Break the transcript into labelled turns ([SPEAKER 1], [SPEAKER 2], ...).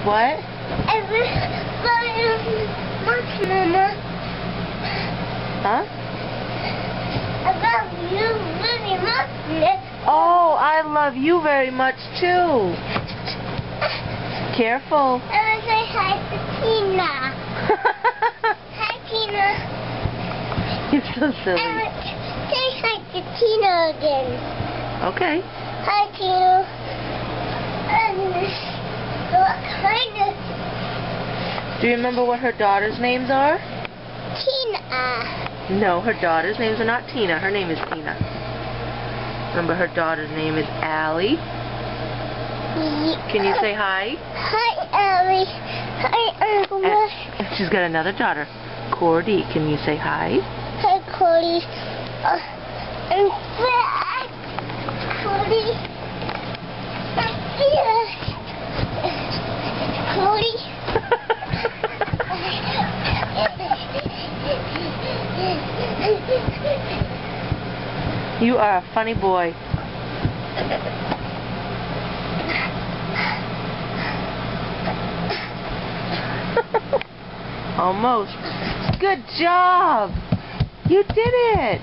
[SPEAKER 1] What?
[SPEAKER 2] I love you much, Mama.
[SPEAKER 1] Huh?
[SPEAKER 2] I love you very much.
[SPEAKER 1] Oh, I love you very much too. Careful.
[SPEAKER 2] I want to say hi to Tina. Hi, Tina.
[SPEAKER 1] You're so
[SPEAKER 2] I
[SPEAKER 1] silly.
[SPEAKER 2] want to say hi to Tina again.
[SPEAKER 1] Okay.
[SPEAKER 2] Hi, Tina. And what kind of
[SPEAKER 1] Do you remember what her daughters' names are?
[SPEAKER 2] Tina?
[SPEAKER 1] No, her daughters' names are not Tina. Her name is Tina. Remember, her daughter's name is Allie. Can you say hi?
[SPEAKER 2] Hi, Allie. Hi, Uncle.
[SPEAKER 1] And she's got another daughter, Cordy. Can you say hi?
[SPEAKER 2] Hi, Cody. I'm back, Cody. Cody.
[SPEAKER 1] You are a funny boy. Almost. Good job. You did it.